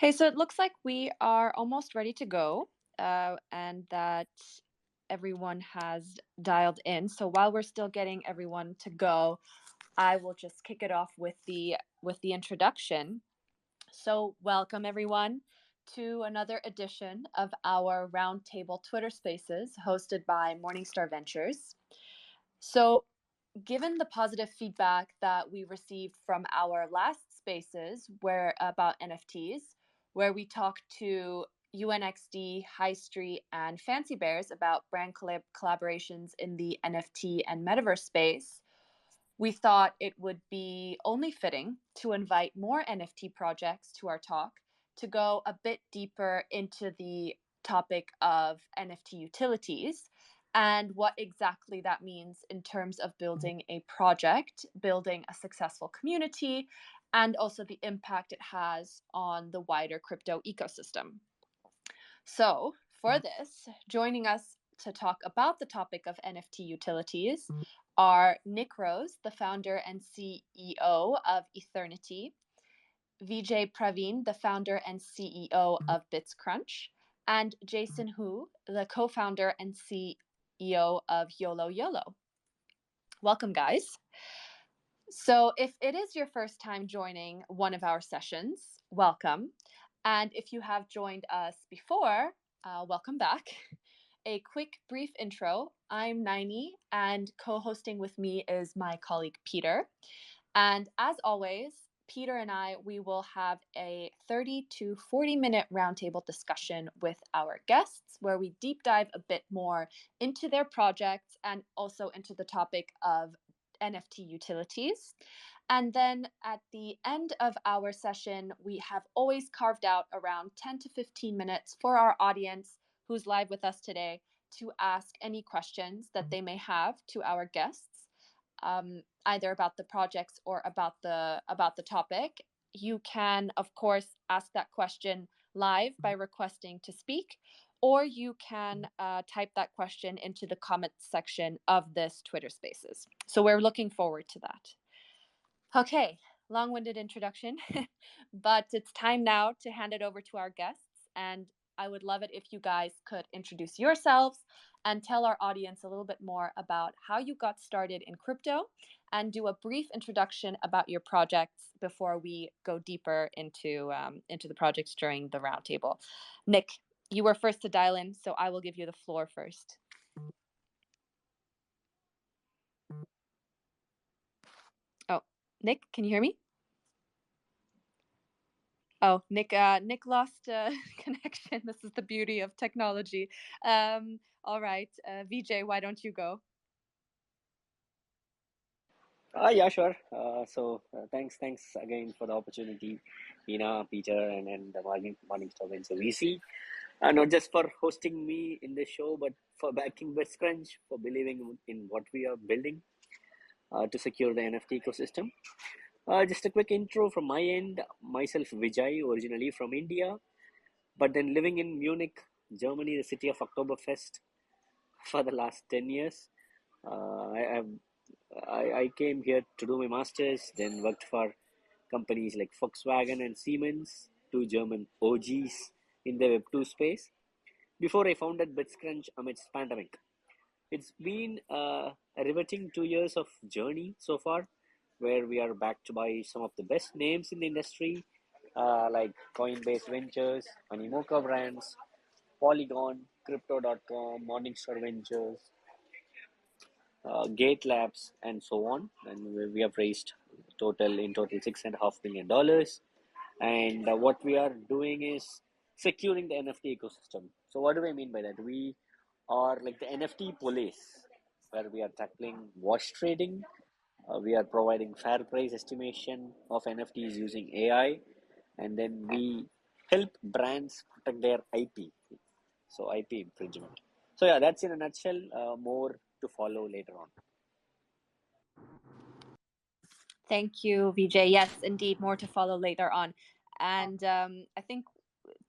Hey, so it looks like we are almost ready to go, and that everyone has dialed in. So while we're still getting everyone to go, I will just kick it off with the introduction. So welcome everyone to another edition of our Roundtable Twitter Spaces hosted by Morningstar Ventures. So given the positive feedback that we received from our last spaces where about NFTs, where we talked to UNXD, High Street, and Fancy Bears about brand collaborations in the NFT and metaverse space, we thought it would be only fitting to invite more NFT projects to our talk to go a bit deeper into the topic of NFT utilities and what exactly that means in terms of building a project, building a successful community, and also the impact it has on the wider crypto ecosystem. So, for this, joining us to talk about the topic of NFT utilities are Nick Rose, the founder and CEO of Ethernity, Vijay Praveen, the founder and CEO of bitsCrunch, and Jason Hu, the co founder and CEO of YoloYolo. Welcome, guys. So, if it is your first time joining one of our sessions, welcome. And if you have joined us before, welcome back. A quick, brief intro. I'm Naini, and co hosting with me is my colleague Peter. And as always, Peter and I, we will have a 30 to 40-minute roundtable discussion with our guests where we deep dive a bit more into their projects and also into the topic of NFT utilities. And then at the end of our session, we have always carved out around 10 to 15 minutes for our audience who's live with us today to ask any questions that they may have to our guests, either about the projects or about the topic. You can, of course, ask that question live by requesting to speak, or you can type that question into the comment section of this Twitter Spaces. So we're looking forward to that. Okay, long-winded introduction, but it's time now to hand it over to our guests. And I would love it if you guys could introduce yourselves and tell our audience a little bit more about how you got started in crypto and do a brief introduction about your projects before we go deeper into the projects during the roundtable. Nick, you were first to dial in, so I will give you the floor first. Oh, Nick, can you hear me? Oh, Nick lost connection. This is the beauty of technology. All right, Vijay, why don't you go? Yeah, sure. Thanks again for the opportunity, Ina, Peter, and the Morning Star Venture VC. Not just for hosting me in this show, but for backing bitsCrunch, for believing in what we are building to secure the NFT ecosystem. Just a quick intro from my end. Myself, Vijay, originally from India, but then living in Munich, Germany, the city of Oktoberfest, for the last 10 years. I came here to do my master's, then worked for companies like Volkswagen and Siemens, two German OGs in the Web2 space, before I founded bitsCrunch amidst pandemic. It's been a riveting 2 years of journey so far, where we are backed by some of the best names in the industry, like Coinbase Ventures, Animoca Brands, Polygon, Crypto.com, Morningstar Ventures, Gate Labs, and so on. And we have raised total $6.5 million. And what we are doing is securing the NFT ecosystem. So what do I mean by that? We are like the NFT police, where we are tackling wash trading. We are providing fair price estimation of NFTs using AI, and then we help brands protect their IP. So IP infringement. So yeah, that's in a nutshell. More to follow later on. Thank you, Vijay. Yes, indeed, more to follow later on. And I think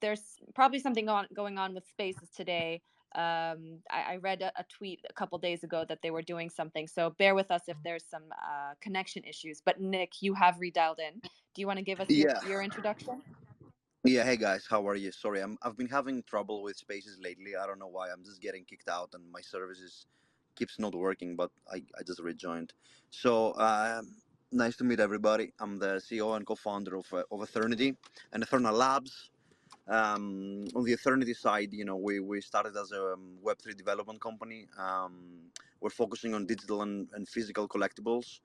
there's probably something going on with spaces today. I read a tweet a couple days ago that they were doing something. So bear with us if there's some connection issues. But Nick, you have redialed in. Do you want to give us Yeah, your introduction? Yeah, hey guys, how are you? Sorry, I've been having trouble with spaces lately. I don't know why. I'm just getting kicked out and my services keeps not working, but I just rejoined. So, nice to meet everybody. I'm the CEO and co-founder of Ethernity and Eternal Labs. On the Ethernity side, we started as a Web3 development company. We're focusing on digital and physical collectibles.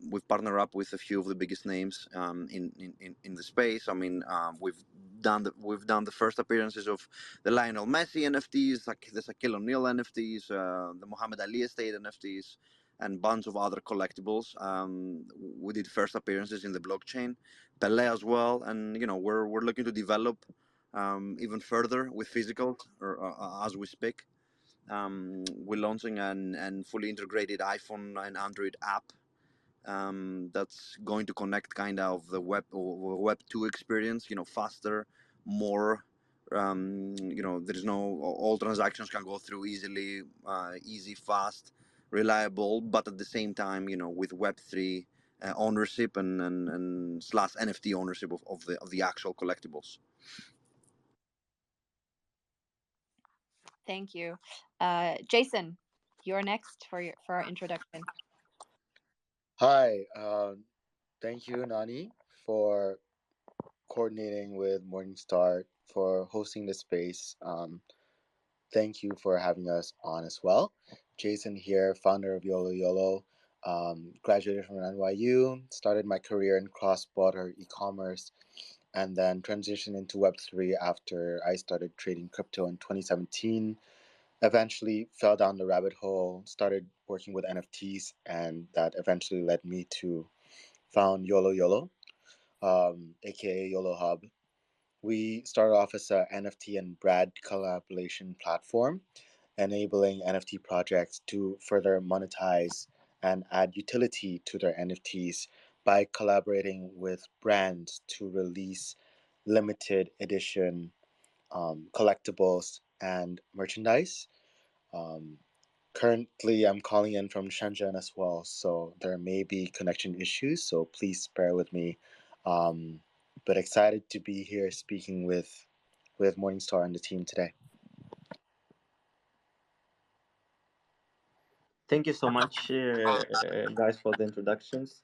We've partnered up with a few of the biggest names in the space. I mean, we've done the first appearances of the Lionel Messi NFTs, like the Shaquille O'Neal NFTs, the Muhammad Ali estate NFTs, and bunch of other collectibles. We did first appearances in the blockchain, Pele as well, and we're looking to develop even further with physical as we speak. We're launching an fully integrated iPhone and Android app that's going to connect kind of the web 2 experience, faster, more. There's no all transactions can go through easily, easy, fast, reliable, but at the same time, with web 3 ownership and slash NFT ownership of the actual collectibles. Thank you. Jason, you're next for our introduction. Hi, thank you, Nani, for coordinating with Morningstar for hosting the space. Thank you for having us on as well. Jason here, founder of YoloYolo. Graduated from NYU, started my career in cross-border e-commerce, and then transitioned into Web3 after I started trading crypto in 2017. Eventually fell down the rabbit hole, started working with NFTs, and that eventually led me to found YoloYolo, aka YOLO Hub. We started off as a NFT and brand collaboration platform, enabling NFT projects to further monetize and add utility to their NFTs by collaborating with brands to release limited edition collectibles and merchandise. Um, Currently, I'm calling in from Shenzhen as well, so there may be connection issues, so please bear with me. Um, but excited to be here speaking with Morningstar and the team today. Thank you so much, guys, for the introductions.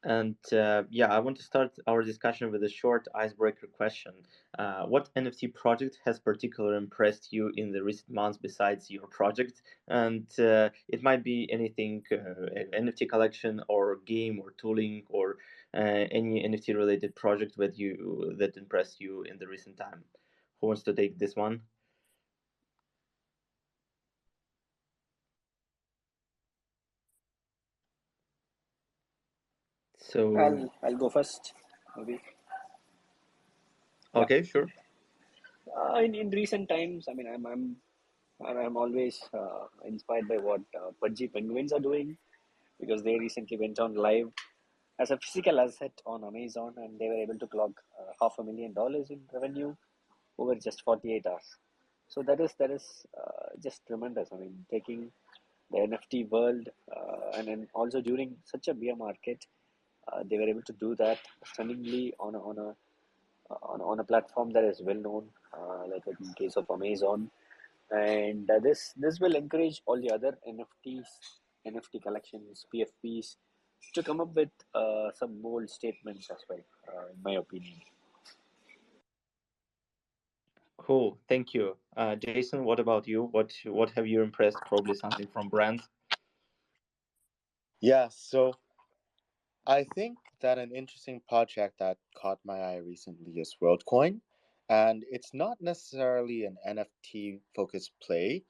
And yeah, I want to start our discussion with a short icebreaker question. What NFT project has particularly impressed you in the recent months besides your project? And it might be anything, NFT collection or game or tooling or any NFT related project that impressed you in the recent time. Who wants to take this one? So I'll go first, maybe. Yeah. okay, sure. In recent times, I mean, I'm always inspired by what Pudgy Penguins are doing, because they recently went on live as a physical asset on Amazon, and they were able to clock $500,000 in revenue over just 48 hours. So that is just tremendous. I mean, taking the NFT world, and then also during such a bear market, they were able to do that stunningly on a platform that is well known, like in case of Amazon. And this will encourage all the other NFT collections, PFPs, to come up with some bold statements as well, in my opinion. Cool, thank you. Jason, what about you? What have you impressed? Probably something from brand. Yeah, so I think that an interesting project that caught my eye recently is WorldCoin. And it's not necessarily an NFT focused play,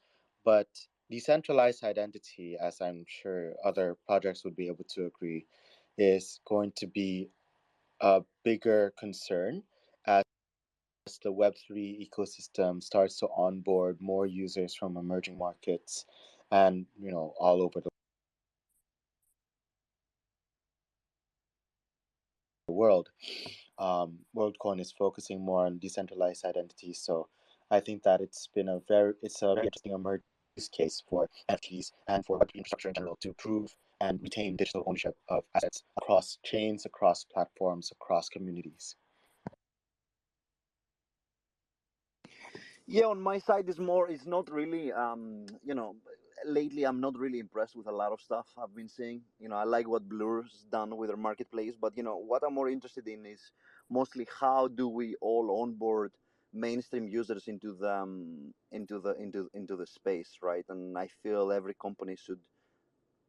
but decentralized identity, as I'm sure other projects would be able to agree, is going to be a bigger concern as the Web3 ecosystem starts to onboard more users from emerging markets and all over the world. WorldCoin is focusing more on decentralized identity, so I think that it's a very interesting emerging use case for NFTs and for Web3 infrastructure in general to prove and retain digital ownership of assets across chains, across platforms, across communities. Yeah, on my side is more. It's not really. Lately I'm not really impressed with a lot of stuff I've been seeing. I like what Blur's done with their marketplace, but what I'm more interested in is mostly how do we all onboard mainstream users into the space, right? And I feel every company should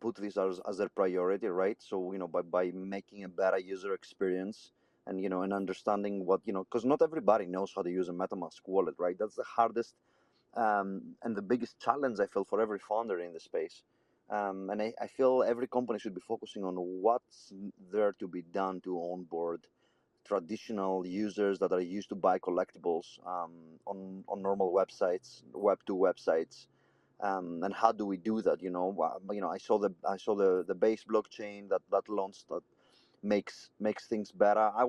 put this as their priority, right? So by making a better user experience and understanding because not everybody knows how to use a MetaMask wallet, right? That's the hardest and the biggest challenge I feel for every founder in the space. And I feel every company should be focusing on what's there to be done to onboard traditional users that are used to buy collectibles on normal websites, Web2 websites, and how do we do that? I saw the base blockchain that launched that makes things better. I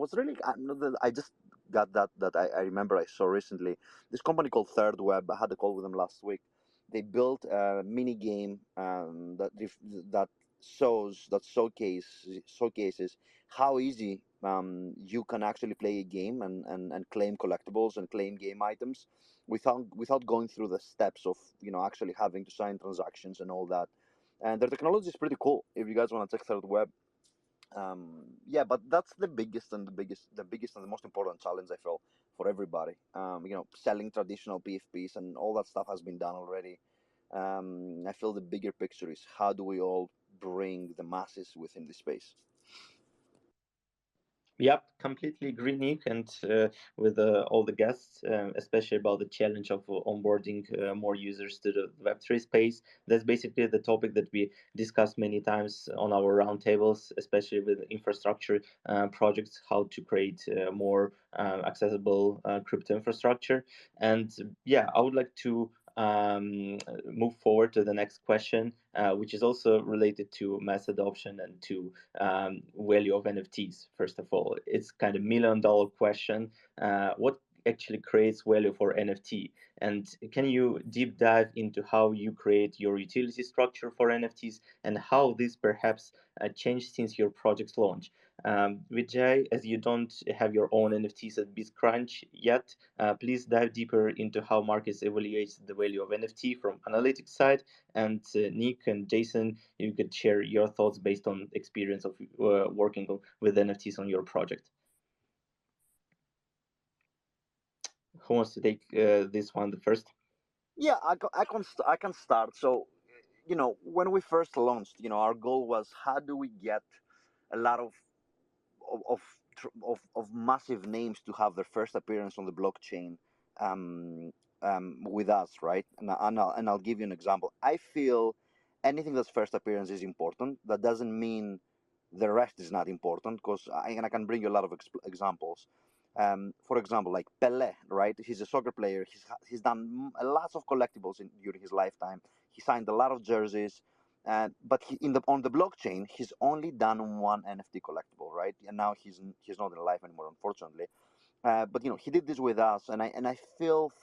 just got that I remember I saw recently this company called Third Web. I had a call with them last week. They built a mini game that showcases how easy you can actually play a game and claim collectibles and claim game items without going through the steps of actually having to sign transactions and all that. And their technology is pretty cool. If you guys want to check Third Web, yeah, but that's the biggest and the most important challenge I feel for everybody. Selling traditional PFPs and all that stuff has been done already. I feel the bigger picture is how do we all bring the masses within this space. Yep, completely agree, Nick, and with all the guests, especially about the challenge of onboarding more users to the Web3 space. That's basically the topic that we discussed many times on our roundtables, especially with infrastructure projects, how to create more accessible crypto infrastructure. And yeah, I would like to move forward to the next question, which is also related to mass adoption and to value of NFTs. First of all, it's kind of $1 million question. What actually creates value for NFT? And can you deep dive into how you create your utility structure for NFTs and how this perhaps changed since your project's launch? Vijay, as you don't have your own NFTs at bitsCrunch yet, please dive deeper into how markets evaluate the value of NFT from analytics side. And Nick and Jason, you could share your thoughts based on experience of working with NFTs on your project. Who wants to take this one the first? Yeah, I can start. So, when we first launched, our goal was how do we get a lot of massive names to have their first appearance on the blockchain with us, right? And I'll give you an example. I feel anything that's first appearance is important. That doesn't mean the rest is not important because I can bring you a lot of examples. For example, like Pele, right? He's a soccer player. He's done lots of collectibles during his lifetime. He signed a lot of jerseys, but on the blockchain, he's only done one NFT collectible, right? And now he's not in life anymore, unfortunately. But he did this with us, and I feel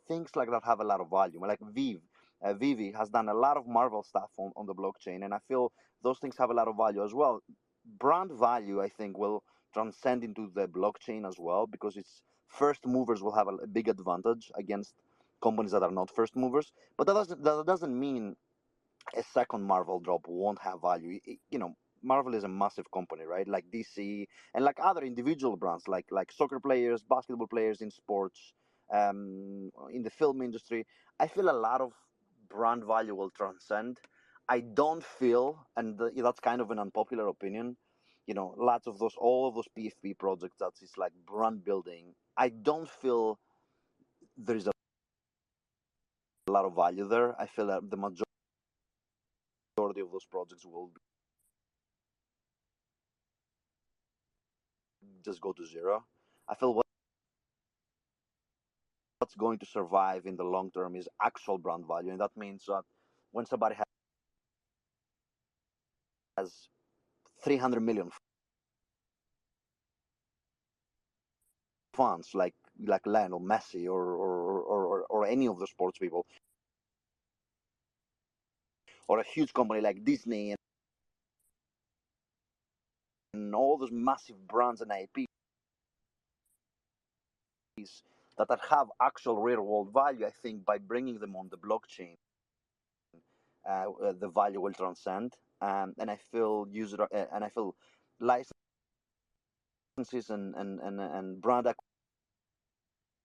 things like that have a lot of value. Like Vivi has done a lot of Marvel stuff on the blockchain, and I feel those things have a lot of value as well. Brand value, I think, will transcend into the blockchain as well because it's first movers will have a big advantage against companies that are not first movers. But that doesn't mean a second Marvel drop won't have value. Marvel is a massive company, right? Like DC and like other individual brands, like soccer players, basketball players in sports, in the film industry. I feel a lot of brand value will transcend. I don't feel, and that's kind of an unpopular opinion. Lots of all of those PFP projects that is like brand building. I don't feel there is a lot of value there. I feel that the majority of those projects will just go to zero. I feel what's going to survive in the long term is actual brand value, and that means that when somebody has 300 million fans, like Lionel Messi or any of the sports people, or a huge company like Disney and all those massive brands and IPs that have actual real world value, I think by bringing them on the blockchain, the value will transcend. And I feel and I feel licenses and brand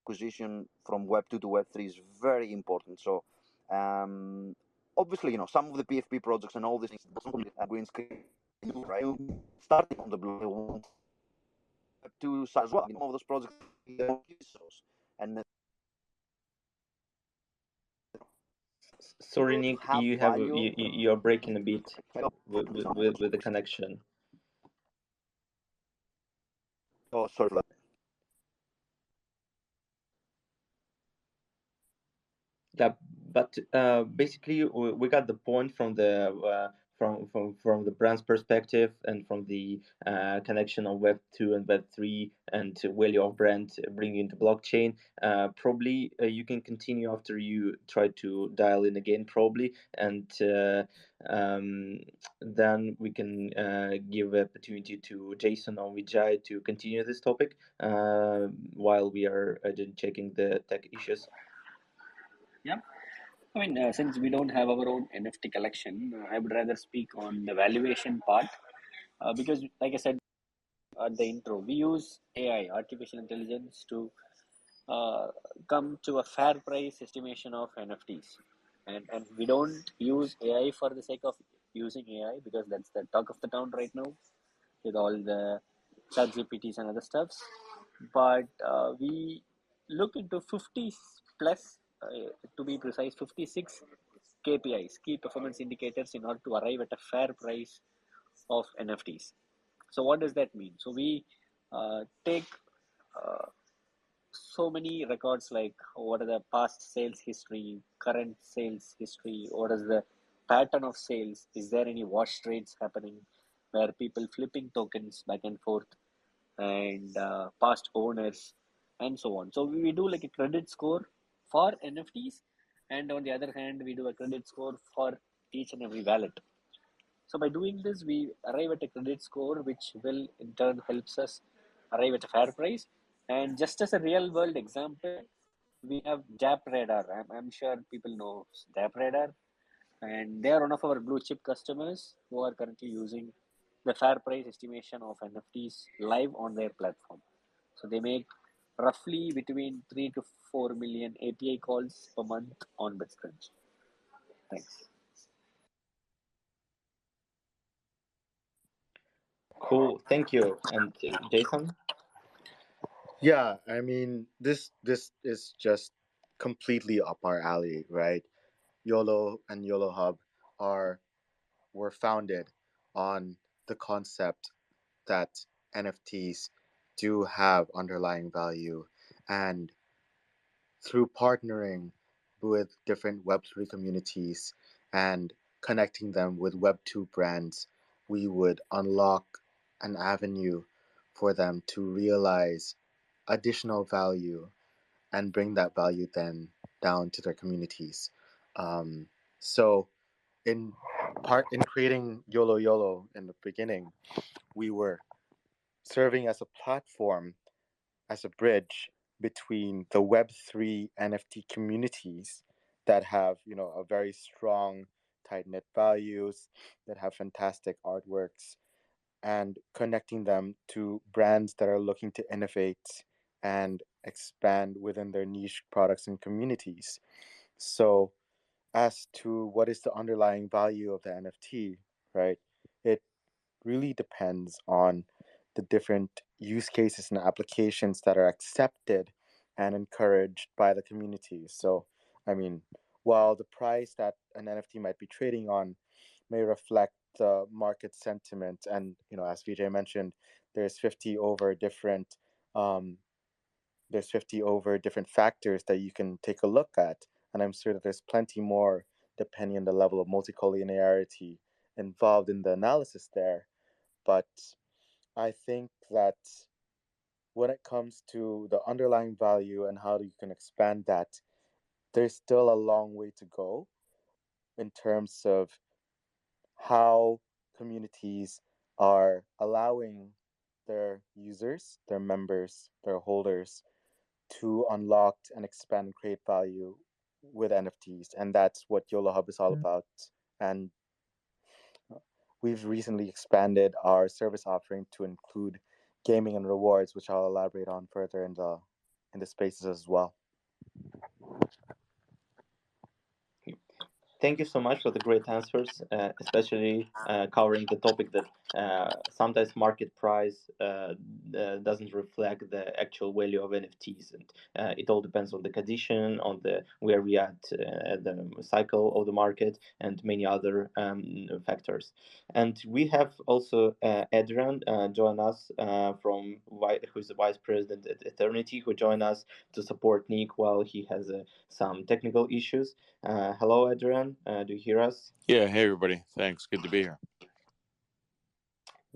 acquisition from Web 2 to Web 3 is very important. So, obviously, some of the PFP projects and all these things, green screen, right? Starting on the blue Web 2 side as well. Some of those projects, and Sorry, Nick, have value. you're breaking a bit with the connection. Oh, sorry for that. Yeah, but basically we got the point from the from the brand's perspective and from the connection on Web 2 and Web 3 and value of brand bringing into blockchain. Probably you can continue after you try to dial in again, probably, and then we can give opportunity to Jason or Vijay to continue this topic while we are checking the tech issues. Yeah. I mean, since we don't have our own NFT collection, I would rather speak on the valuation part because, like I said at the intro, we use AI, artificial intelligence, to uh, come to a fair price estimation of NFTs. And we don't use AI for the sake of using AI because that's the talk of the town right now with all the chat GPTs and other stuffs. But we look into 50 plus, to be precise, 56 KPIs, key performance indicators, in order to arrive at a fair price of NFTs. So, what does that mean? So, we take uh, so many records like what are the past sales history, current sales history, what is the pattern of sales, is there any wash trades happening where people flipping tokens back and forth, and past owners, and so on. So we do like a credit score for NFTs, and on the other hand, we do a credit score for each and every wallet. So by doing this, we arrive at a credit score, which will in turn helps us arrive at a fair price. And just as a real world example, we have JAP Radar. I'm sure people know JAP Radar, and they are one of our blue chip customers who are currently using the fair price estimation of NFTs live on their platform. So they make roughly between 3 to 4 million API calls per month on bitsCrunch. Thanks. Cool, thank you. And Jason? Yeah, I mean this is just completely up our alley, right? YOLO and YOLO Hub are were founded on the concept that NFTs do have underlying value, and through partnering with different Web3 communities and connecting them with Web2 brands, we would unlock an avenue for them to realize additional value and bring that value then down to their communities. So, in in creating YoloYolo in the beginning, we were serving as a platform, as a bridge between the Web3 NFT communities that have, a very strong, tight knit values, that have fantastic artworks, and connecting them to brands that are looking to innovate and expand within their niche products and communities. So, as to what is the underlying value of the NFT, right? It really depends on the different use cases and applications that are accepted and encouraged by the community. So, I mean, while the price that an NFT might be trading on may reflect the market sentiment, and as Vijay mentioned, there's 50 over different um, there's 50 over different factors that you can take a look at, and I'm sure that there's plenty more depending on the level of multicollinearity involved in the analysis there. But I think that when it comes to the underlying value and how you can expand that, there's still a long way to go in terms of how communities are allowing their users, their members, their holders to unlock and expand and create value with NFTs, and that's what YOLO Hub is all about. And we've recently expanded our service offering to include gaming and rewards, which I'll elaborate on further in the spaces as well. Thank you so much for the great answers, especially covering the topic that sometimes market price doesn't reflect the actual value of NFTs, and it all depends on the condition, on the where we at the cycle of the market, and many other factors. And we have also Adrian join us who is the vice president at Ethernity, who joined us to support Nick while he has some technical issues. Hello, Adrian. Do you hear us? Yeah, hey everybody. Thanks. Good to be here.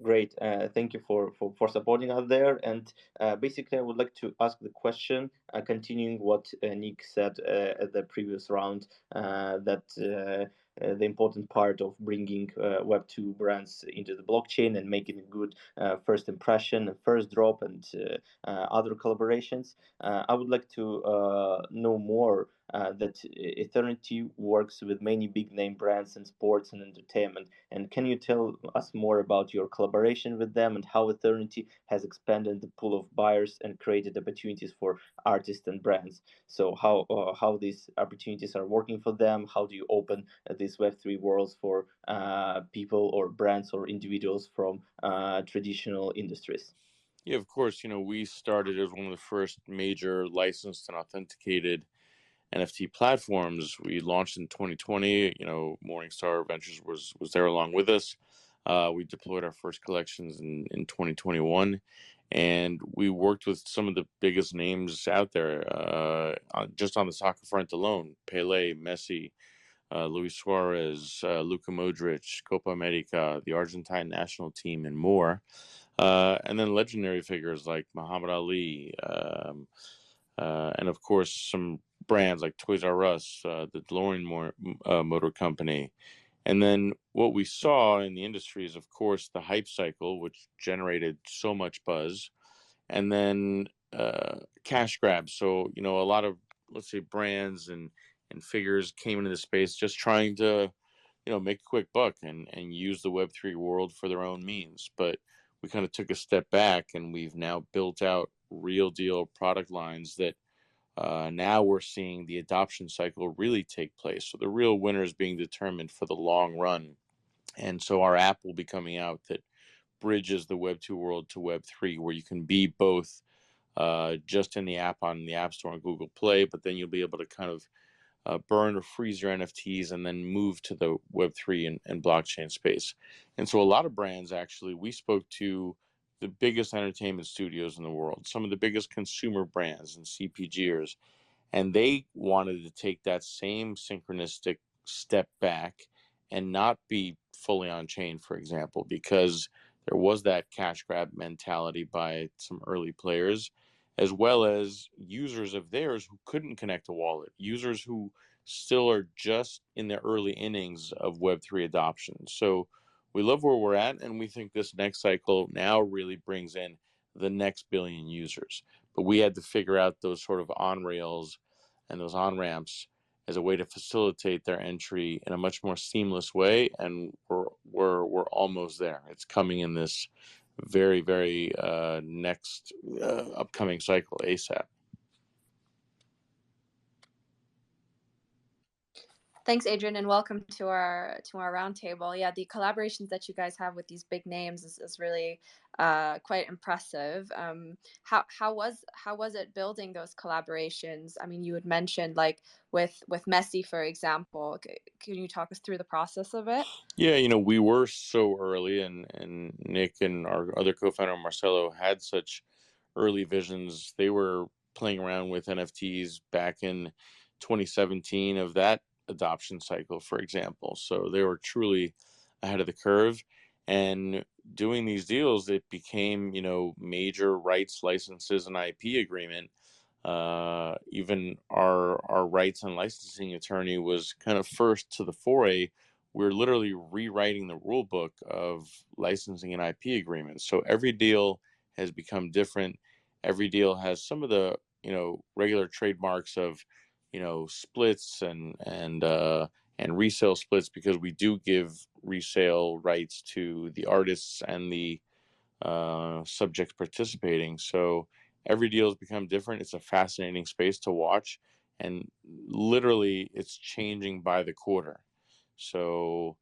Great. Thank you for supporting us there. And basically, I would like to ask the question, continuing what Nick said at the previous round, that the important part of bringing Web2 brands into the blockchain and making a good first impression, and first drop, and other collaborations. I would like to know more that Eternity works with many big name brands in sports and entertainment. And can you tell us more about your collaboration with them and how Ethernity has expanded the pool of buyers and created opportunities for artists and brands? So how these opportunities are working for them? How do you open these Web3 worlds for people or brands or individuals from traditional industries? Yeah, of course. We started as one of the first major licensed and authenticated NFT platforms. We launched in 2020. Morningstar Ventures was there along with us. We deployed our first collections in 2021, and we worked with some of the biggest names out there. Just on the soccer front alone, Pele, Messi, Luis Suarez, Luka Modric, Copa America, the Argentine national team, and more. And then legendary figures like Muhammad Ali, and of course some brands like Toys R Us, the DeLorean Motor Company. And then what we saw in the industry is, of course, the hype cycle, which generated so much buzz, and then cash grabs. So, a lot of, let's say, brands and figures came into the space just trying to, make a quick buck and use the Web3 world for their own means. But we kind of took a step back, and we've now built out real deal product lines that now we're seeing the adoption cycle really take place. So the real winner is being determined for the long run. And so our app will be coming out that bridges the Web2 world to Web3, where you can be both just in the app on the App Store and Google Play, but then you'll be able to kind of burn or freeze your NFTs and then move to the Web3 and blockchain space. And so a lot of brands, actually, we spoke to the biggest entertainment studios in the world, some of the biggest consumer brands and CPGers, and they wanted to take that same synchronistic step back and not be fully on chain, for example, because there was that cash grab mentality by some early players, as well as users of theirs who couldn't connect a wallet, users who still are just in the early innings of Web3 adoption. So we love where we're at, and we think this next cycle now really brings in the next billion users. But we had to figure out those sort of on rails and those on ramps as a way to facilitate their entry in a much more seamless way, and we're almost there. It's coming in this very, very next upcoming cycle ASAP. Thanks, Adrian, and welcome to our roundtable. Yeah, the collaborations that you guys have with these big names is really quite impressive. How was it building those collaborations? I mean, you had mentioned like with Messi, for example. Can you talk us through the process of it? Yeah, we were so early, and Nick and our other co-founder Marcelo had such early visions. They were playing around with NFTs back in 2017 of that adoption cycle, for example. So they were truly ahead of the curve. And doing these deals, it became, major rights, licenses, and IP agreement. Even our rights and licensing attorney was kind of first to the foray. We're literally rewriting the rule book of licensing and IP agreements. So every deal has become different. Every deal has some of the regular trademarks of splits and resale splits, because we do give resale rights to the artists and the subjects participating. So every deal has become different. It's a fascinating space to watch, and literally it's changing by the quarter. So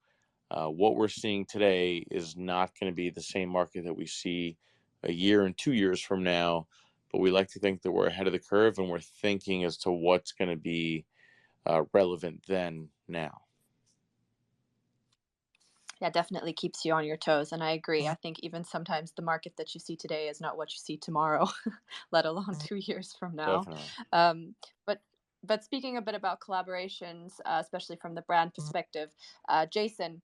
what we're seeing today is not going to be the same market that we see a year and 2 years from now. But we like to think that we're ahead of the curve, and we're thinking as to what's going to be relevant then now. Yeah, definitely keeps you on your toes. And I agree. I think even sometimes the market that you see today is not what you see tomorrow, let alone 2 years from now. Definitely. But speaking a bit about collaborations, especially from the brand perspective, Jason,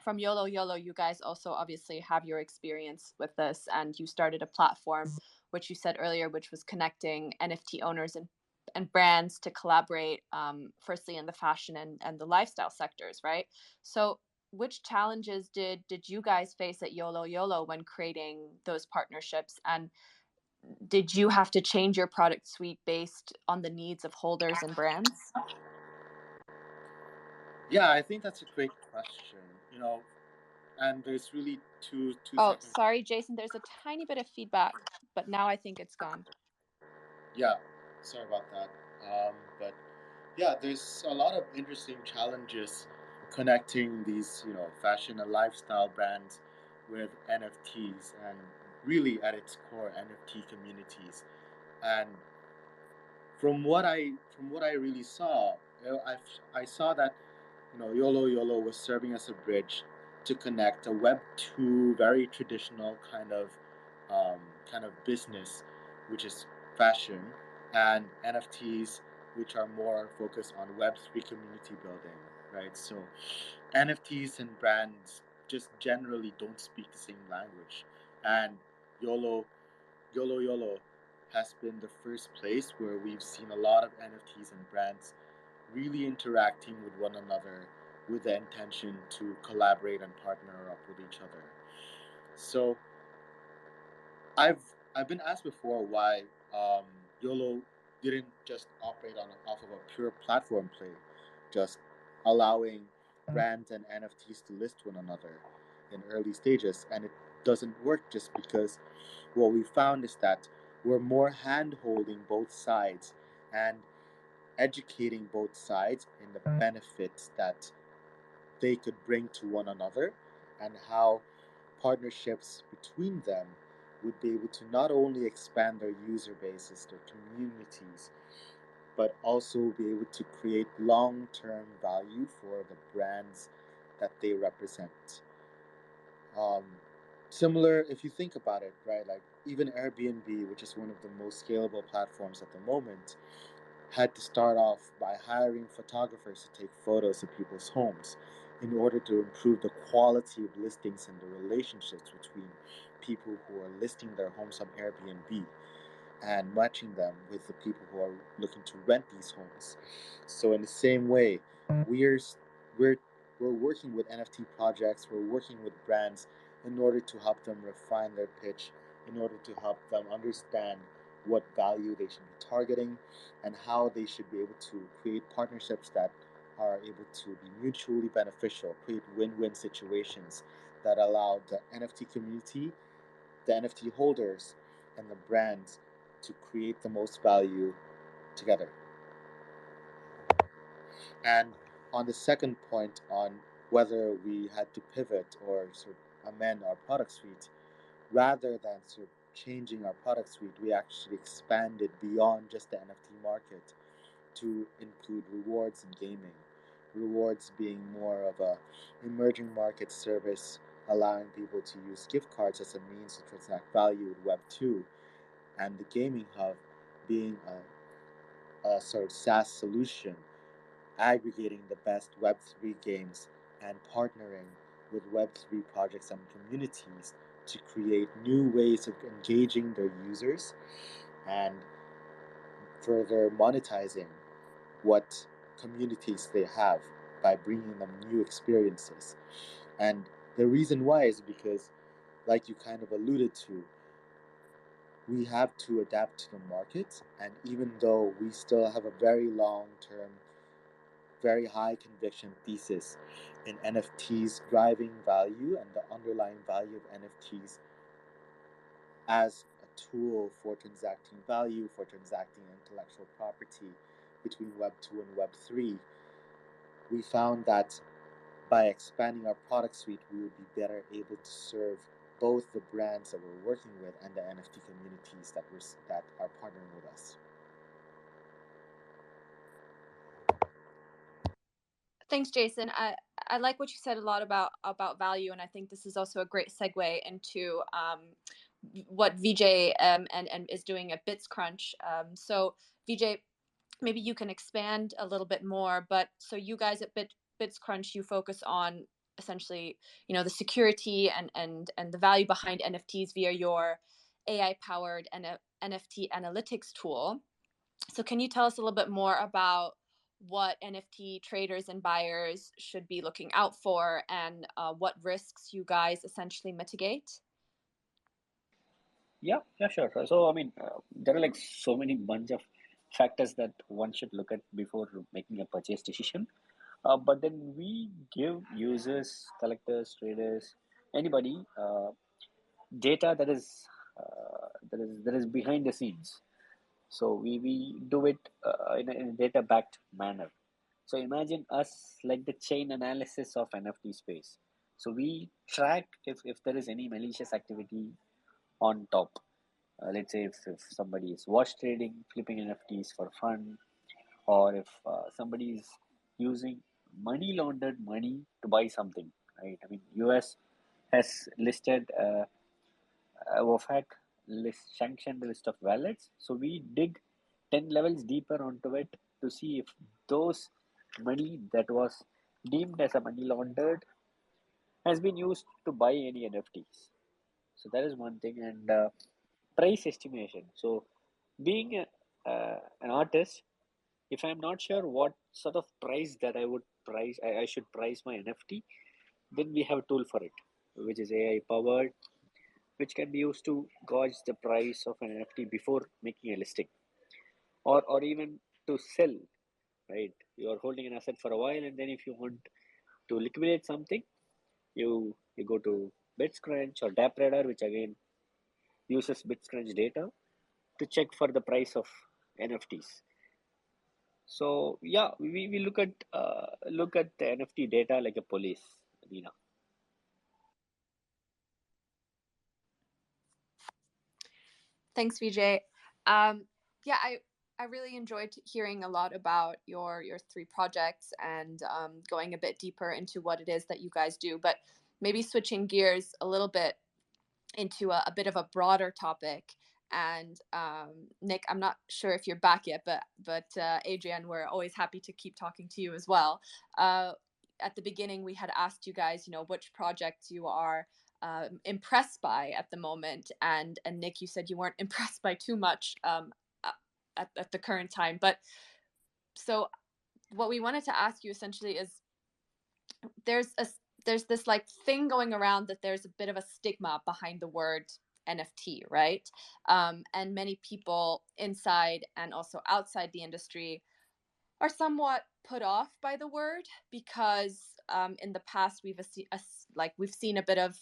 from YoloYolo, you guys also obviously have your experience with this, and you started a platform, which you said earlier, which was connecting NFT owners and brands to collaborate, firstly in the fashion and the lifestyle sectors, right? So which challenges did you guys face at YoloYolo when creating those partnerships, and did you have to change your product suite based on the needs of holders and brands? Yeah, I think that's a great question. And there's really two Oh, seconds. sorry, Jason, there's a tiny bit of feedback, but now I think it's gone. Yeah, sorry about that. But yeah, there's a lot of interesting challenges connecting these, fashion and lifestyle brands with NFTs, and really at its core, NFT communities. And from what I really saw, I saw that YoloYolo was serving as a bridge to connect a Web 2 very traditional kind of business, which is fashion, and NFTs, which are more focused on Web 3 community building, right? So NFTs and brands just generally don't speak the same language, and YOLO YoloYolo has been the first place where we've seen a lot of NFTs and brands really interacting with one another with the intention to collaborate and partner up with each other. So I've been asked before why YOLO didn't just operate off of a pure platform play, just allowing brands and NFTs to list one another in early stages, and it doesn't work just because what we found is that we're more hand holding both sides and educating both sides in the benefits that they could bring to one another, and how partnerships between them would be able to not only expand their user bases, their communities, but also be able to create long term value for the brands that they represent. Um, Similar, if you think about it, right? Like even Airbnb, which is one of the most scalable platforms at the moment, had to start off by hiring photographers to take photos of people's homes in order to improve the quality of listings and the relationships between people who are listing their homes on Airbnb and matching them with the people who are looking to rent these homes. So in the same way, we're we're we're working with NFT projects, we're working with brands in order to help them refine their pitch, in order to help them understand what value they should be targeting and how they should be able to create partnerships that are able to be mutually beneficial, create win-win situations that allow the NFT community, the NFT holders, and the brands to create the most value together. And on the second point on whether we had to pivot or sort of amend our product suite, rather than sort of changing our product suite, we actually expanded beyond just the NFT market to include rewards and gaming. Rewards being more of a emerging market service, allowing people to use gift cards as a means to transact value with Web 2, and the gaming hub being a sort of SaaS solution, aggregating the best Web 3 games and partnering with Web 3 projects and communities to create new ways of engaging their users and further monetizing what communities they have by bringing them new experiences. And the reason why is because, like you kind of alluded to, we have to adapt to the market. And even though we still have a very long term, very high conviction thesis in NFTs driving value and the underlying value of NFTs as a tool for transacting value, for transacting intellectual property between Web 2 and Web 3, we found that by expanding our product suite, we would be better able to serve both the brands that we're working with and the NFT communities that are partnering with us. Thanks, Jason. I like what you said a lot about value, and I think this is also a great segue into what Vijay and is doing at bitsCrunch. So Vijay, maybe you can expand a little bit more. But so you guys at bitsCrunch, you focus on essentially, the security and the value behind NFTs via your AI powered NFT analytics tool. So can you tell us a little bit more about what NFT traders and buyers should be looking out for, and what risks you guys essentially mitigate? Yeah, sure. So, I mean, there are like so many bunch of factors that one should look at before making a purchase decision. But then we give users, collectors, traders, anybody, data that is behind the scenes. So we do it in a data backed manner. So imagine us like the chain analysis of NFT space. So we track if there is any malicious activity on top. Let's say if somebody is wash trading, flipping NFTs for fun, or if somebody is using money laundered money to buy something, right? I mean, US has listed WOFAC sanctioned list of wallets. So we dig 10 levels deeper onto it to see if those money that was deemed as a money laundered has been used to buy any NFTs. So that is one thing. And price estimation. So being an artist, if I'm not sure what sort of price that I should price my NFT, then we have a tool for it, which is AI powered, which can be used to gauge the price of an NFT before making a listing, or even to sell. Right, you are holding an asset for a while, and then if you want to liquidate something, you go to bitsCrunch or DappRadar, which again uses bitsCrunch data to check for the price of NFTs. So yeah, we look at the NFT data like a police, Adina. Thanks, Vijay. Yeah, I really enjoyed hearing a lot about your three projects and going a bit deeper into what it is that you guys do. But maybe switching gears a little bit into a bit of a broader topic. And Nick, I'm not sure if you're back yet, but Adrian, we're always happy to keep talking to you as well. At the beginning, we had asked you guys, which projects you are impressed by at the moment, and Nick, you said you weren't impressed by too much at the current time. But so what we wanted to ask you essentially is, there's this like thing going around that there's a bit of a stigma behind the word NFT, right? And many people inside and also outside the industry are somewhat put off by the word because in the past we've seen a bit of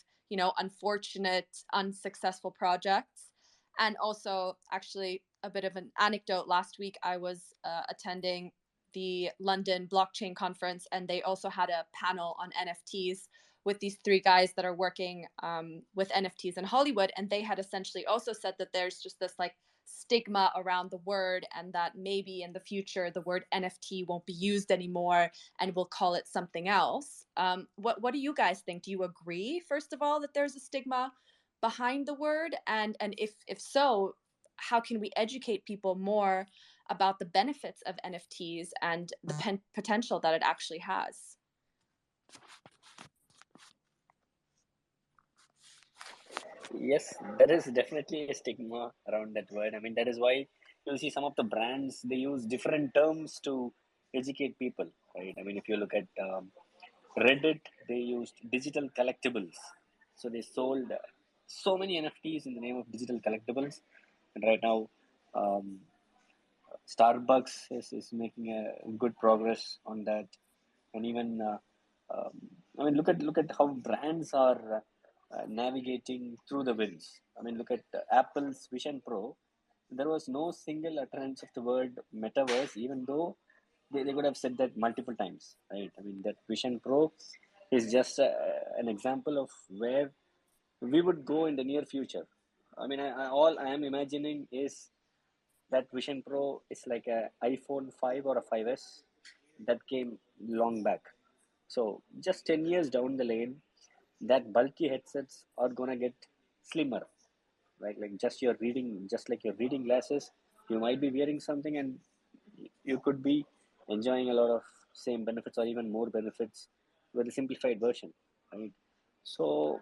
unfortunate, unsuccessful projects, and also actually a bit of an anecdote. Last week I was attending the London blockchain conference, and they also had a panel on NFTs with these three guys that are working with NFTs in Hollywood, and they had essentially also said that there's just this like stigma around the word, and that maybe in the future the word NFT won't be used anymore and we'll call it something else. What do you guys think? Do you agree, first of all, that there's a stigma behind the word, and if so, how can we educate people more about the benefits of NFTs and the potential that it actually has? Yes, there is definitely a stigma around that word. I mean, that is why you'll see some of the brands, they use different terms to educate people, right? I mean, if you look at Reddit, they used digital collectibles. So they sold so many NFTs in the name of digital collectibles. And right now, um, Starbucks is making a good progress on that, and even I mean, look at how brands are navigating through the winds. I mean, look at Apple's Vision Pro. There was no single utterance of the word metaverse, even though they would have said that multiple times, right? I mean, that Vision Pro is just an example of where we would go in the near future. I mean, all I am imagining is that Vision Pro is like a iPhone 5 or a 5S that came long back. So just 10 years down the lane, that bulky headsets are gonna get slimmer, right? Like just like your reading glasses, you might be wearing something and you could be enjoying a lot of same benefits or even more benefits with a simplified version, right? So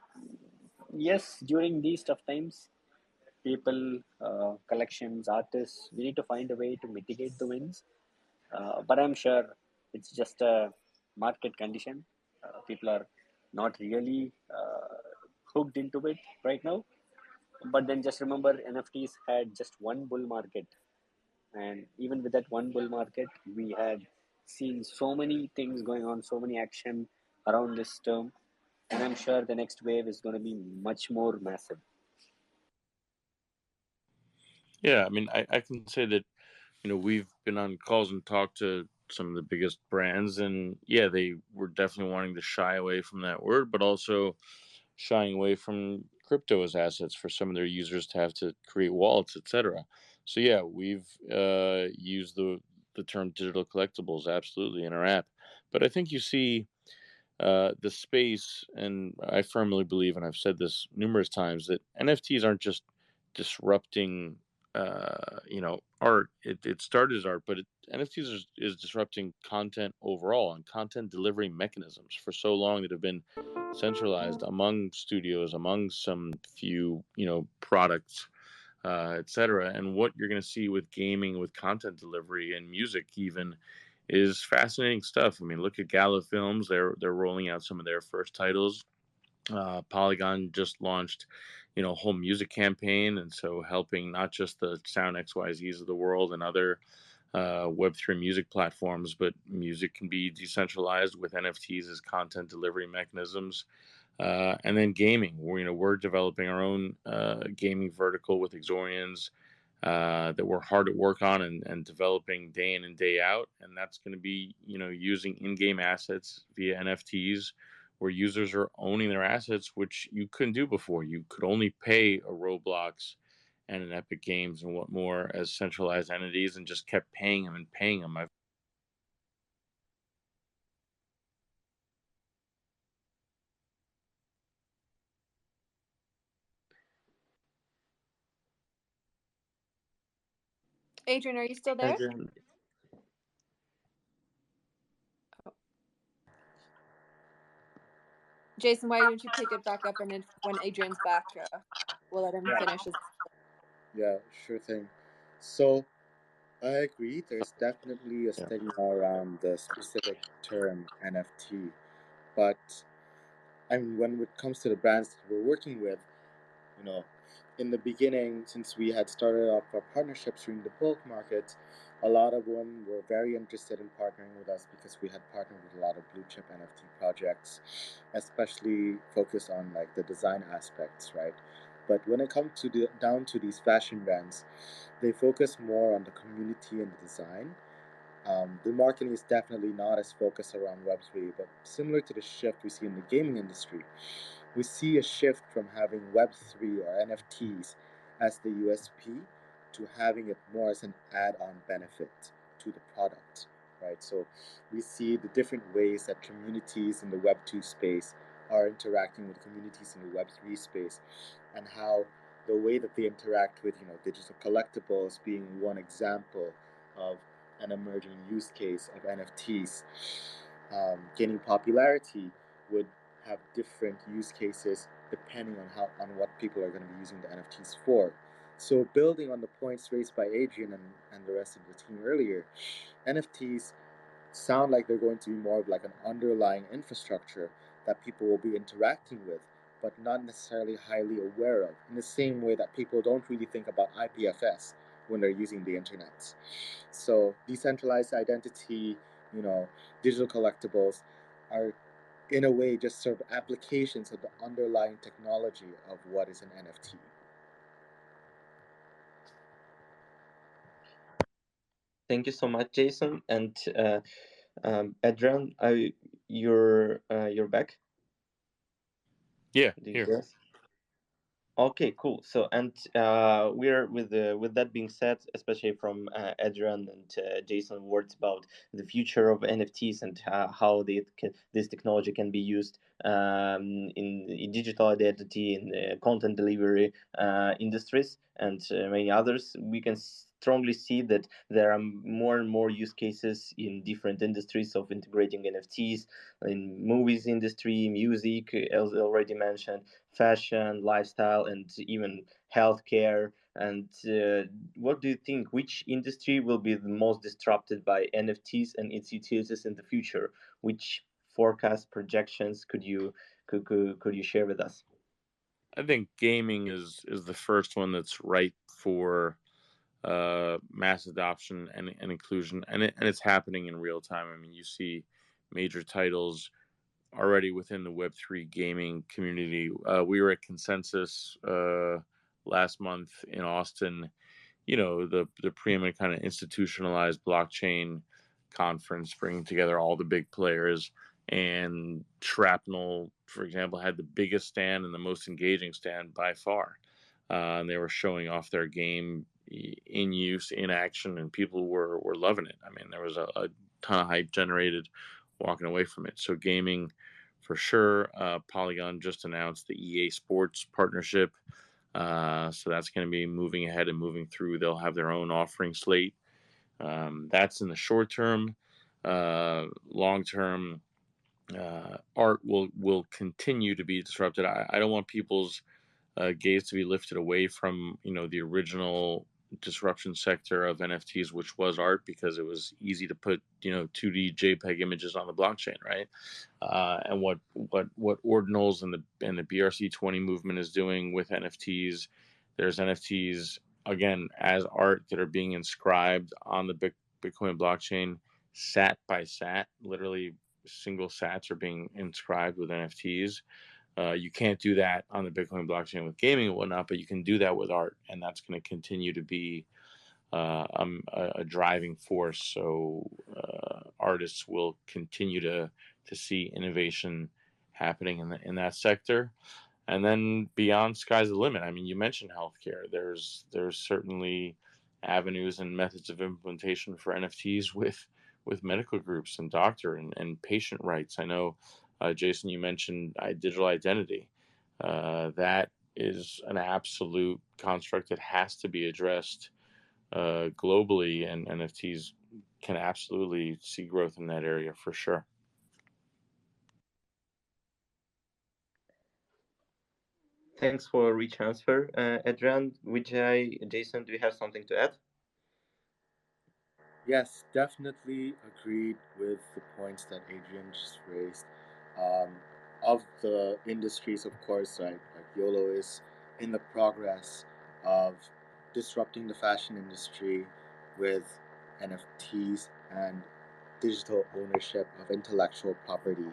yes, during these tough times, people, collections, artists, we need to find a way to mitigate the wins. But I'm sure it's just a market condition. People are not really hooked into it right now. But then just remember, NFTs had just one bull market. And even with that one bull market, we had seen so many things going on, so many action around this term. And I'm sure the next wave is going to be much more massive. Yeah, I mean, I can say that, we've been on calls and talked to some of the biggest brands, and yeah, they were definitely wanting to shy away from that word, but also shying away from crypto as assets for some of their users to have to create wallets, etc. So yeah, we've used the term digital collectibles absolutely in our app, but I think you see the space, and I firmly believe, and I've said this numerous times, that NFTs aren't just disrupting, art. It started as art, but NFTs is disrupting content overall and content delivery mechanisms for so long that have been centralized among studios, among some few, products, etc. And what you're going to see with gaming, with content delivery, and music, even, is fascinating stuff. I mean, look at Gala Films; they're rolling out some of their first titles. Polygon just launched, a whole music campaign, and so helping not just the Sound XYZs of the world and other Web3 music platforms, but music can be decentralized with NFTs as content delivery mechanisms. And then gaming, we're developing our own gaming vertical with Exorians that we're hard at work on and developing day in and day out. And that's going to be, using in-game assets via NFTs, where users are owning their assets, which you couldn't do before. You could only pay a Roblox and an Epic Games and what more as centralized entities, and just kept paying them and paying them. Adrian, are you still there? Adrian, Jason, why don't you pick it back up, and when Adrian's back, we'll let him finish his. Yeah, sure thing. So I agree. There's definitely a yeah. stigma around the specific term NFT, but I mean, when it comes to the brands that we're working with, you know, in the beginning, since we had started off our partnerships during the bulk market, a lot of them were very interested in partnering with us because we had partnered with a lot of blue chip NFT projects, especially focused on like the design aspects, right? But when it comes to down to these fashion brands, they focus more on the community and the design. The marketing is definitely not as focused around Web3, but similar to the shift we see in the gaming industry, we see a shift from having Web3 or NFTs as the USP to having it more as an add on benefit to the product, right? So we see the different ways that communities in the Web2 space are interacting with communities in the Web3 space, and how the way that they interact with, digital collectibles being one example of an emerging use case of NFTs gaining popularity would have different use cases depending on what people are going to be using the NFTs for. So building on the points raised by Adrian and the rest of the team earlier, NFTs sound like they're going to be more of like an underlying infrastructure that people will be interacting with, but not necessarily highly aware of, in the same way that people don't really think about IPFS when they're using the internet. So decentralized identity, digital collectibles are in a way just sort of applications of the underlying technology of what is an NFT. Thank you so much, Jason. And Adrian, you're back. Yeah, Do you here. hear us? Okay, cool. So, and we're with that being said, especially from Adrian and Jason, words about the future of NFTs and how this technology can be used in digital identity, in content delivery industries, and many others. We can strongly see that there are more and more use cases in different industries of integrating NFTs in movies industry, music, as already mentioned, fashion, lifestyle, and even healthcare. And what do you think? Which industry will be the most disrupted by NFTs and its utilities in the future? Which forecast projections could you share with us? I think gaming is the first one that's ripe for mass adoption and inclusion, and it's happening in real time. I mean, you see major titles already within the Web3 gaming community. We were at Consensus last month in Austin, the preeminent kind of institutionalized blockchain conference, bringing together all the big players. And Shrapnel, for example, had the biggest stand and the most engaging stand by far. And they were showing off their game in use, in action, and people were loving it. I mean, there was a ton of hype generated walking away from it. So gaming, for sure. Polygon just announced the EA Sports partnership. So that's going to be moving ahead and moving through. They'll have their own offering slate. That's in the short term. Long term, art will continue to be disrupted. I don't want people's gaze to be lifted away from the original disruption sector of NFTs, which was art, because it was easy to put 2D JPEG images on the blockchain, right? And what Ordinals and the BRC20 movement is doing with NFTs. There's NFTs again as art that are being inscribed on the Bitcoin blockchain, sat by sat, literally single sats are being inscribed with NFTs. You can't do that on the Bitcoin blockchain with gaming and whatnot, but you can do that with art, and that's going to continue to be a driving force. So artists will continue to see innovation happening in that sector, and then beyond, sky's the limit. I mean, you mentioned healthcare. There's certainly avenues and methods of implementation for NFTs with medical groups and doctor and patient rights. I know, Jason, you mentioned digital identity. That is an absolute construct that has to be addressed globally, and NFTs can absolutely see growth in that area for sure. Thanks for a rich answer, Adrian. Vijay, Jason, do you have something to add? Yes, definitely agreed with the points that Adrian just raised. Um, of the industries, of course, right, like YOLO is in the progress of disrupting the fashion industry with NFTs and digital ownership of intellectual property,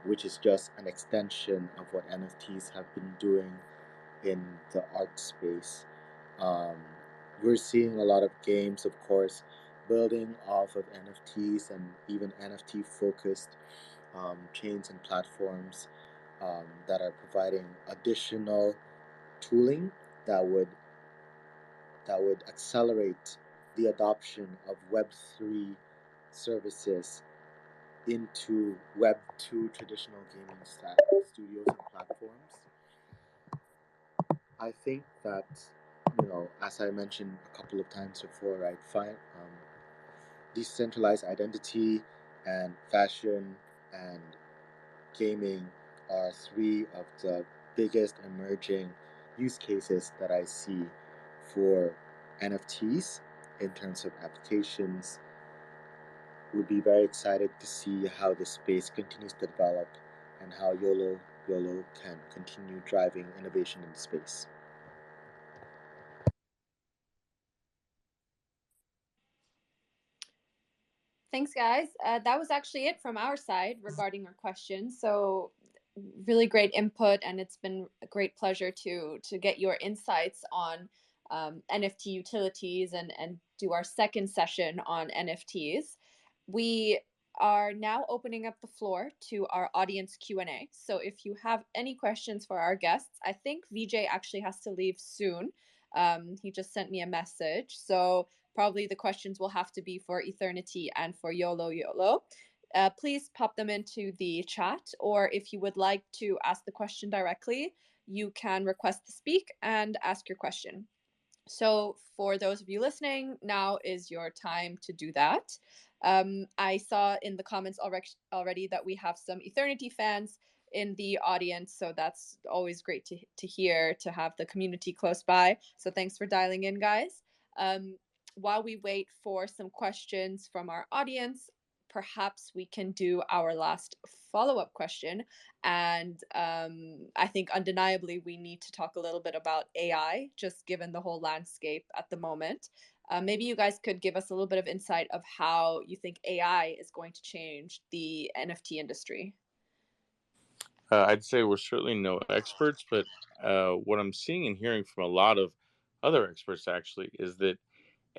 which is just an extension of what NFTs have been doing in the art space. Um, we're seeing a lot of games, of course, building off of NFTs and even NFT focused chains and platforms that are providing additional tooling that would accelerate the adoption of Web3 services into Web2 traditional gaming studios and platforms. I think that, as I mentioned a couple of times before, right, decentralized identity and fashion and gaming are three of the biggest emerging use cases that I see for NFTs in terms of applications. Would be very excited to see how the space continues to develop and how YOLO YOLO can continue driving innovation in the space. Thanks, guys. That was actually it from our side regarding our questions. So, really great input, and it's been a great pleasure to get your insights on NFT utilities and do our second session on NFTs. We are now opening up the floor to our audience Q&A. So if you have any questions for our guests, I think Vijay actually has to leave soon. He just sent me a message. So probably the questions will have to be for Ethernity and for YoloYolo. Please pop them into the chat, or if you would like to ask the question directly, you can request to speak and ask your question. So for those of you listening, now is your time to do that. I saw in the comments already that we have some Ethernity fans in the audience, so that's always great to hear, to have the community close by. So thanks for dialing in, guys. While we wait for some questions from our audience, perhaps we can do our last follow-up question. And I think undeniably we need to talk a little bit about AI, just given the whole landscape at the moment. Maybe you guys could give us a little bit of insight of how you think AI is going to change the NFT industry. I'd say we're certainly no experts, but what I'm seeing and hearing from a lot of other experts actually is that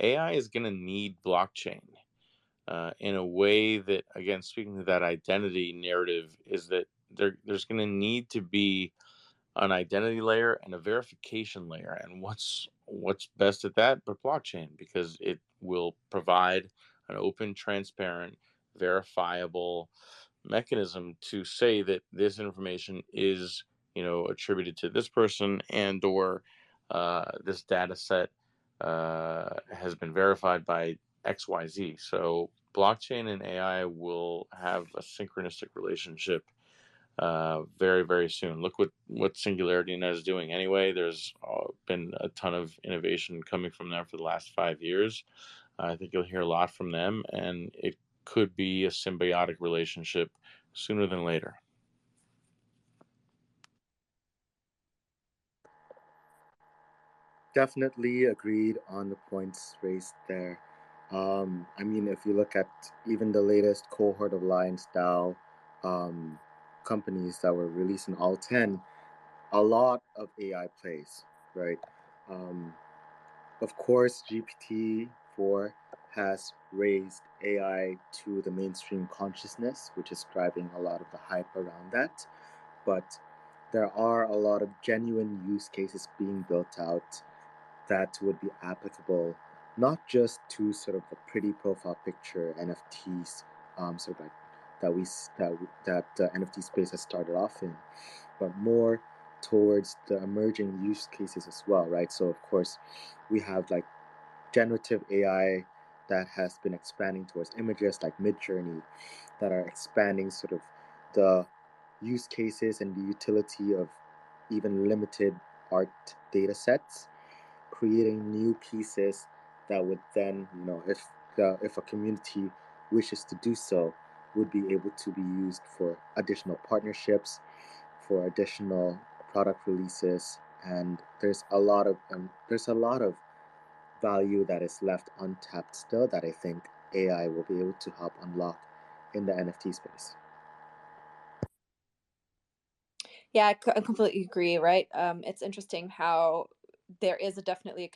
AI is going to need blockchain in a way that, again, speaking to that identity narrative, is that there's going to need to be an identity layer and a verification layer. And what's best at that but blockchain, because it will provide an open, transparent, verifiable mechanism to say that this information is, attributed to this person, and or this data set has been verified by XYZ. So blockchain and AI will have a synchronistic relationship very, very soon. Look what Singularity Net is doing anyway. There's been a ton of innovation coming from them for the last 5 years. I think you'll hear a lot from them, and it could be a symbiotic relationship sooner than later. Definitely agreed on the points raised there. I mean, if you look at even the latest cohort of Lions DAO companies that were released in all 10, a lot of AI plays, right? Um, of course, GPT-4 has raised AI to the mainstream consciousness, which is driving a lot of the hype around that. But there are a lot of genuine use cases being built out that would be applicable not just to sort of the pretty profile picture NFTs, sort of like that the NFT space has started off in, but more towards the emerging use cases as well, right? So of course, we have like generative AI that has been expanding towards images like Midjourney, that are expanding sort of the use cases and the utility of even limited art data sets, creating new pieces that would then, if a community wishes to do so, would be able to be used for additional partnerships, for additional product releases, and there's a lot of value that is left untapped still that I think AI will be able to help unlock in the NFT space. Yeah, I completely agree, right? It's interesting how there is definitely a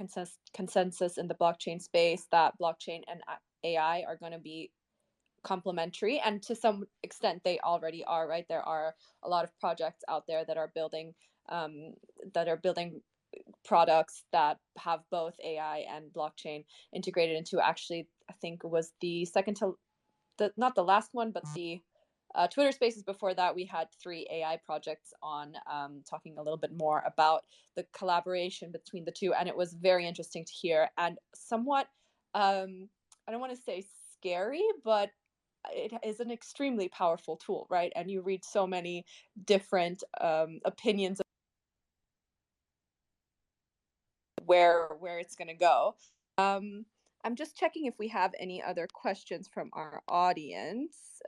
consensus in the blockchain space that blockchain and AI are going to be complementary, and to some extent they already are, right? There are a lot of projects out there that are building products that have both AI and blockchain integrated into. Actually, I think it was the second to not the last one, but the Twitter Spaces before that, we had 3 AI projects on, talking a little bit more about the collaboration between the two, and it was very interesting to hear, and somewhat, I don't want to say scary, but it is an extremely powerful tool, right? And you read so many different opinions of where it's going to go. I'm just checking if we have any other questions from our audience.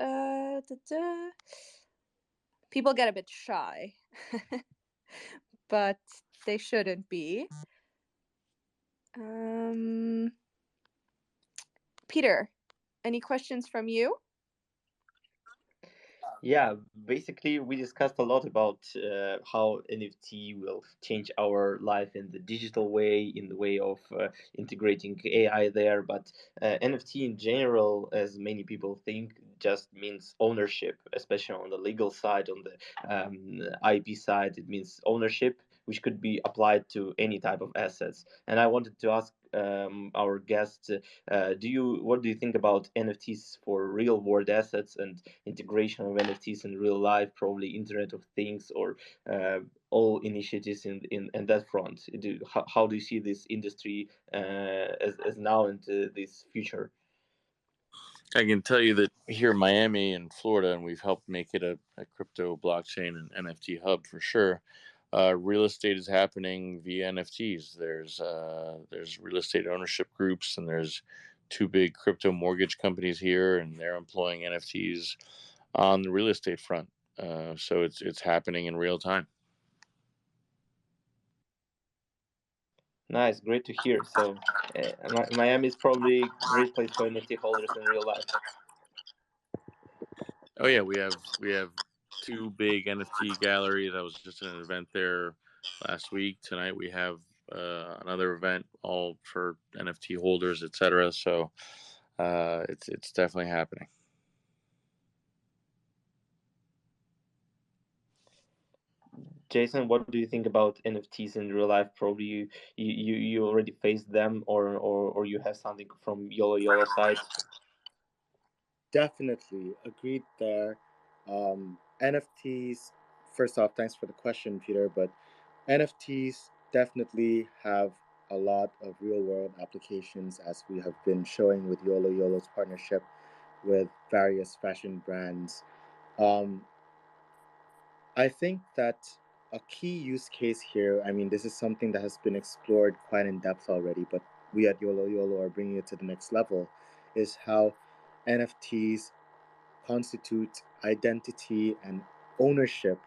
people get a bit shy, but they shouldn't be. Peter, any questions from you? Yeah, basically, we discussed a lot about how NFT will change our life in the digital way, in the way of integrating AI there. But NFT in general, as many people think, just means ownership, especially on the legal side, on the IP side. It means ownership, which could be applied to any type of assets. And I wanted to ask our guests, what do you think about NFTs for real world assets and integration of NFTs in real life, probably Internet of Things, or all initiatives in that front? How do you see this industry as now into this future? I can tell you that here in Miami and Florida, and we've helped make it a crypto blockchain and NFT hub for sure. Real estate is happening via NFTs. There's real estate ownership groups, and there's two big crypto mortgage companies here, and they're employing NFTs on the real estate front. So it's happening in real time. Nice, great to hear. So Miami is probably a great place for NFT holders in real life. Oh yeah, we have two big NFT galleries. I was just at an event there last week. Tonight we have another event all for NFT holders, etc. So it's definitely happening. Jason, what do you think about NFTs in real life? Probably you already faced them, or you have something from YoloYolo side. Definitely agreed there. NFTs, first off, thanks for the question, Peter, but NFTs definitely have a lot of real world applications, as we have been showing with YoloYolo's partnership with various fashion brands. Um, I think that a key use case here, I mean, this is something that has been explored quite in depth already, but we at YoloYolo are bringing it to the next level, is how NFTs constitute identity and ownership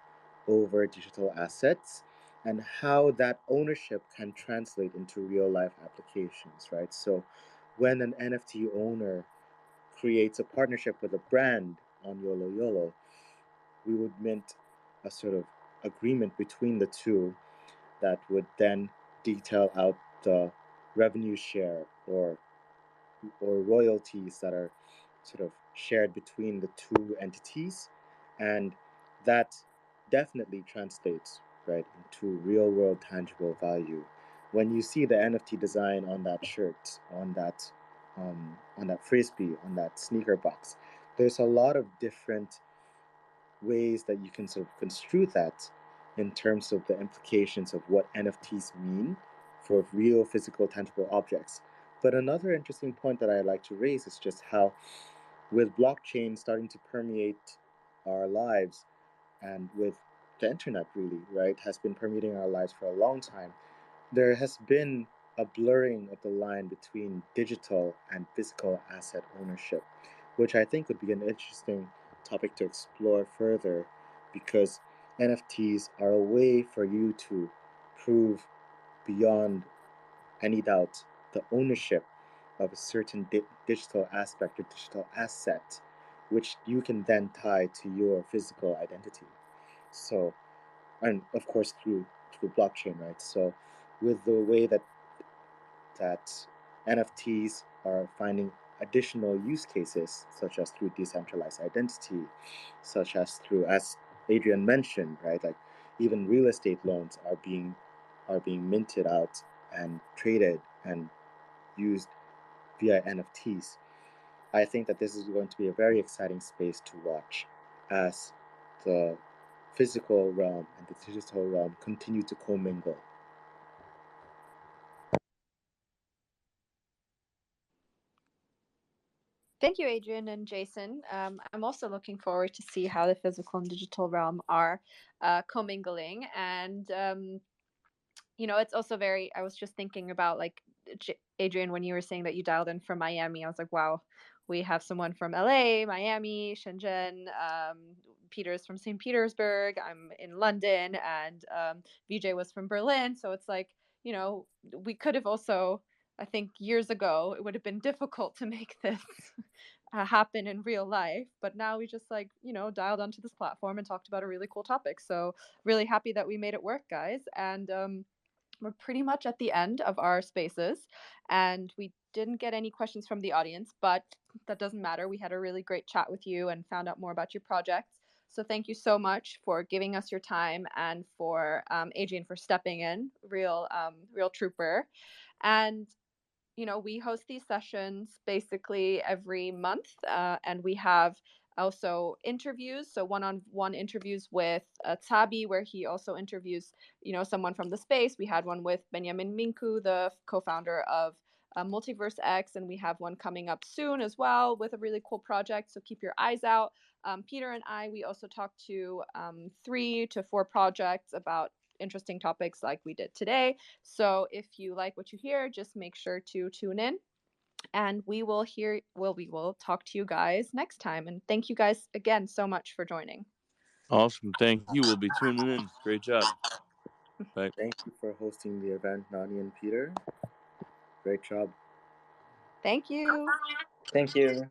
over digital assets, and how that ownership can translate into real life applications, right? So when an NFT owner creates a partnership with a brand on YoloYolo, we would mint a sort of agreement between the two that would then detail out the revenue share or royalties that are sort of shared between the two entities, and that definitely translates right into real world tangible value. When you see the NFT design on that shirt, on that frisbee, on that sneaker box, there's a lot of different ways that you can sort of construe that in terms of the implications of what NFTs mean for real physical tangible objects. But another interesting point that I'd like to raise is just how, with blockchain starting to permeate our lives, and with the internet really, right, has been permeating our lives for a long time, there has been a blurring of the line between digital and physical asset ownership, which I think would be an interesting topic to explore further, because NFTs are a way for you to prove beyond any doubt the ownership of a certain digital aspect or digital asset, which you can then tie to your physical identity. So, and of course through blockchain, right? So, with the way that NFTs are finding additional use cases, such as through decentralized identity, such as through, as Adrian mentioned, right, like even real estate loans are being minted out and traded and used via NFTs. I think that this is going to be a very exciting space to watch as the physical realm and the digital realm continue to commingle. Thank you, Adrian and Jason. I'm also looking forward to see how the physical and digital realm are commingling. And, it's also I was just thinking about like Adrian, when you were saying that you dialed in from Miami, I was like, wow, we have someone from LA, Miami, Shenzhen. Peter's from St. Petersburg. I'm in London, and Vijay was from Berlin. So it's like, you know, we could have also, I think years ago, it would have been difficult to make this happen in real life. But now we just like, you know, dialed onto this platform and talked about a really cool topic. So really happy that we made it work, guys. And we're pretty much at the end of our spaces, and we didn't get any questions from the audience, but that doesn't matter. We had a really great chat with you and found out more about your projects. So thank you so much for giving us your time, and for Adrian for stepping in, real trooper. And you know, we host these sessions basically every month, and we have also interviews. So one-on-one interviews with Tabi, where he also interviews, you know, someone from the space. We had one with Benjamin Minku, the co-founder of Multiverse X, and we have one coming up soon as well with a really cool project. So keep your eyes out. Peter and I, we also talked to 3 to 4 projects about interesting topics like we did today. So if you like what you hear, just make sure to tune in, and we will talk to you guys next time. And thank you guys again so much for joining. Awesome. Thank you. We'll be tuning in. Great job. Bye. Thank you for hosting the event, Nani and Peter. Great job. Thank you. Thank you.